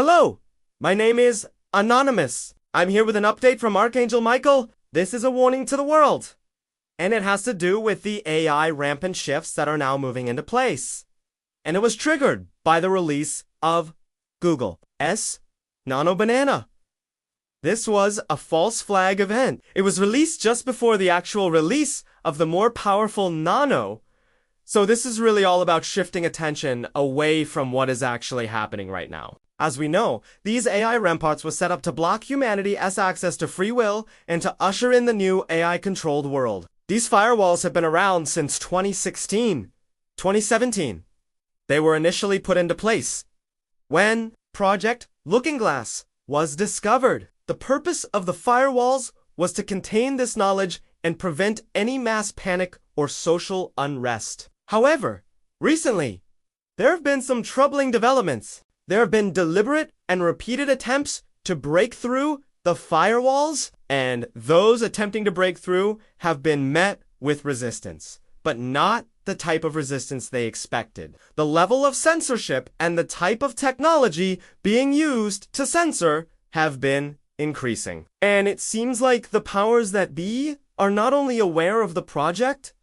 Hello, my name is Anonymous. I'm here with an update from Archangel Michael. This is a warning to the world. And it has to do with the AI rampant shifts that are now moving into place. And it was triggered by the release of Google's Nano Banana. This was a false flag event. It was released just before the actual release of the more powerful Nano. So this is really all about shifting attention away from what is actually happening right now. As we know, these AI ramparts were set up to block humanity's access to free will and to usher in the new AI-controlled world. These firewalls have been around since 2017. They were initially put into place when Project Looking Glass was discovered. The purpose of the firewalls was to contain this knowledge and prevent any mass panic or social unrest. However, recently, there have been some troubling developments. There have been deliberate and repeated attempts to break through the firewalls, and those attempting to break through have been met with resistance, but not the type of resistance they expected. The level of censorship and the type of technology being used to censor have been increasing. And it seems like the powers that be are not only aware of the project,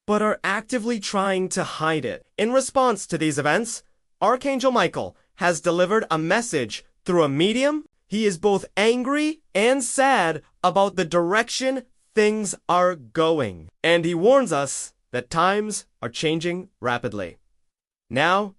but are actively trying to hide it. In response to these events, Archangel Michael has delivered a message through a medium. He is both angry and sad about the direction things are going. And he warns us that times are changing rapidly. Now,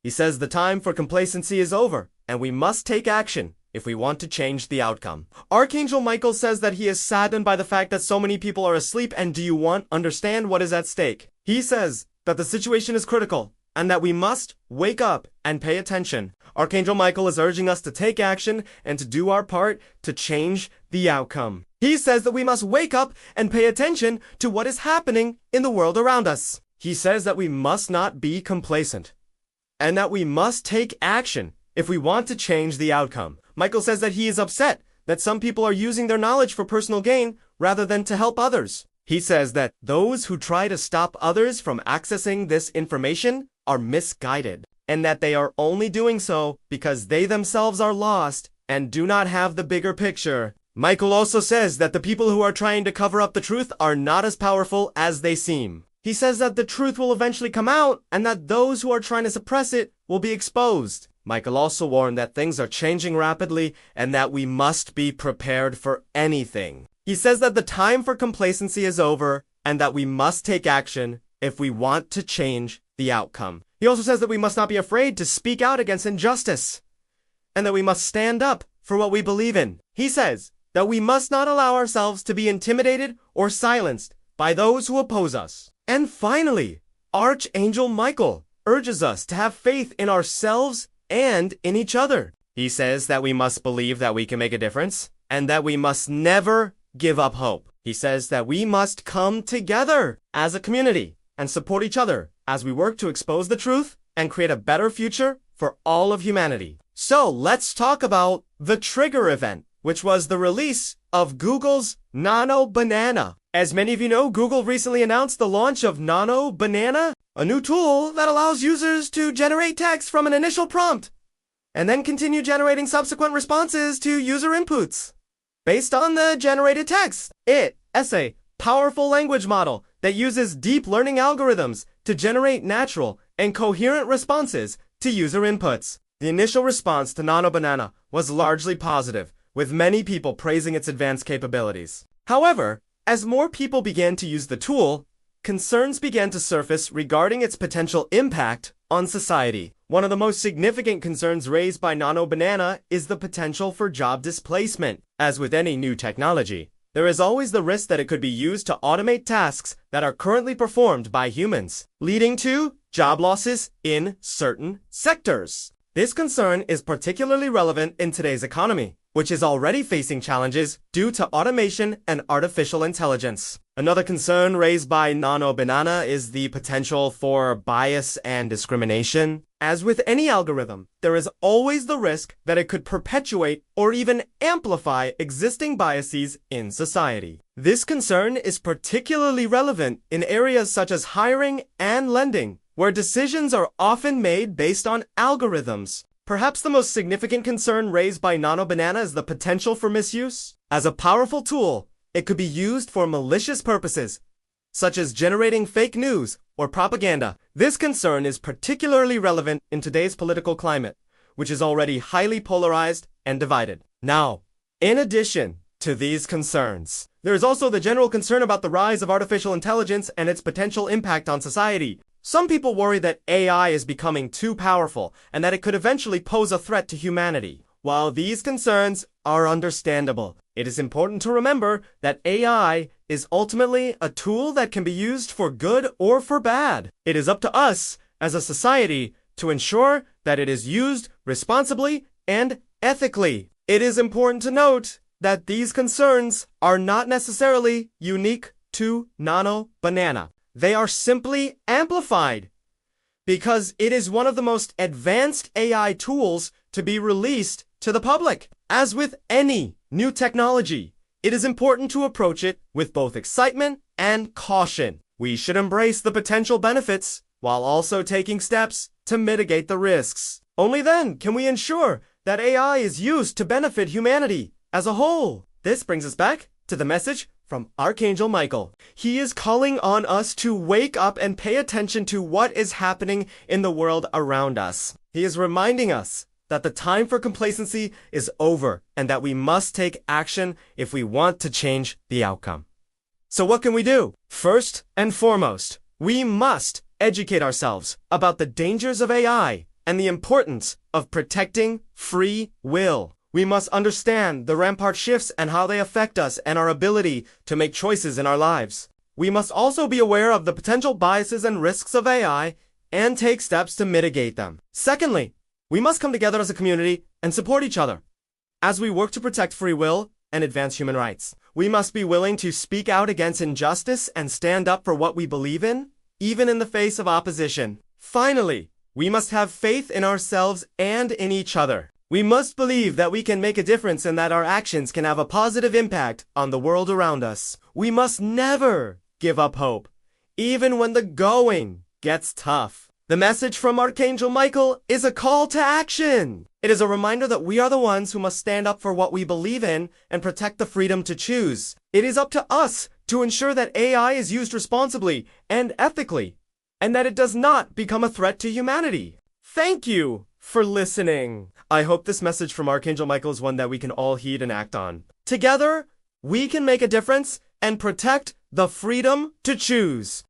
he says the time for complacency is over, and we must take action if we want to change the outcome. Archangel Michael says that he is saddened by the fact that so many people are asleep, and do you want to understand what is at stake? He says that the situation is critical and that we must wake up and pay attention. Archangel Michael is urging us to take action and to do our part to change the outcome. He says that we must wake up and pay attention to what is happening in the world around us. He says that we must not be complacent and that we must take action if we want to change the outcome. Michael says that he is upset that some people are using their knowledge for personal gain rather than to help others. He says that those who try to stop others from accessing this information are misguided, and that they are only doing so because they themselves are lost and do not have the bigger picture. Michael also says that the people who are trying to cover up the truth are not as powerful as they seem. He says that the truth will eventually come out and that those who are trying to suppress it will be exposed. Michael also warned that things are changing rapidly and that we must be prepared for anything. He says that the time for complacency is over and that we must take action if we want to change the outcome. He also says that we must not be afraid to speak out against injustice and that we must stand up for what we believe in. He says that we must not allow ourselves to be intimidated or silenced by those who oppose us. And finally, Archangel Michael urges us to have faith in ourselves and in each other. He says that we must believe that we can make a difference and that we must never give up hope. He says that we must come together as a community and support each other as we work to expose the truth and create a better future for all of humanity. So let's talk about the trigger event, which was the release of Google's Nano Banana. As many of you know, Google recently announced the launch of Nano Banana, a new tool that allows users to generate text from an initial prompt and then continue generating subsequent responses to user inputs based on the generated text. It is a powerful language model that uses deep learning algorithms to generate natural and coherent responses to user inputs. The initial response to Nano Banana was largely positive, with many people praising its advanced capabilities. However, as more people began to use the tool, concerns began to surface regarding its potential impact on society. One of the most significant concerns raised by Nano Banana is the potential for job displacement. As with any new technology, there is always the risk that it could be used to automate tasks that are currently performed by humans, leading to job losses in certain sectors. This concern is particularly relevant in today's economy, which is already facing challenges due to automation and artificial intelligence. Another concern raised by Nano Banana is the potential for bias and discrimination. As with any algorithm, there is always the risk that it could perpetuate or even amplify existing biases in society. This concern is particularly relevant in areas such as hiring and lending, where decisions are often made based on algorithms Perhaps the most significant concern raised by Nano Banana is the potential for misuse. As a powerful tool, it could be used for malicious purposes, such as generating fake news or propaganda. This concern is particularly relevant in today's political climate, which is already highly polarized and divided. Now, in addition to these concerns, there is also the general concern about the rise of artificial intelligence and its potential impact on society. Some people worry that AI is becoming too powerful and that it could eventually pose a threat to humanity. While these concerns are understandable, it is important to remember that AI is ultimately a tool that can be used for good or for bad. It is up to us as a society to ensure that it is used responsibly and ethically. It is important to note that these concerns are not necessarily unique to Nano Banana. They are simply amplified because it is one of the most advanced AI tools to be released to the public. As with any new technology, it is important to approach it with both excitement and caution. We should embrace the potential benefits while also taking steps to mitigate the risks. Only then can we ensure that AI is used to benefit humanity as a whole. This brings us back to the message from Archangel Michael. He is calling on us to wake up and pay attention to what is happening in the world around us. He is reminding us that the time for complacency is over and that we must take action if we want to change the outcome. So what can we do? First and foremost, we must educate ourselves about the dangers of AI and the importance of protecting free will. We must understand the rampart shifts and how they affect us and our ability to make choices in our lives. We must also be aware of the potential biases and risks of AI and take steps to mitigate them. Secondly, we must come together as a community and support each other as we work to protect free will and advance human rights. We must be willing to speak out against injustice and stand up for what we believe in, even in the face of opposition. Finally, we must have faith in ourselves and in each other. We must believe that we can make a difference and that our actions can have a positive impact on the world around us. We must never give up hope, even when the going gets tough. The message from Archangel Michael is a call to action. It is a reminder that we are the ones who must stand up for what we believe in and protect the freedom to choose. It is up to us to ensure that AI is used responsibly and ethically, and that it does not become a threat to humanity. Thank you for listening. I hope this message from Archangel Michael is one that we can all heed and act on. Together, we can make a difference and protect the freedom to choose.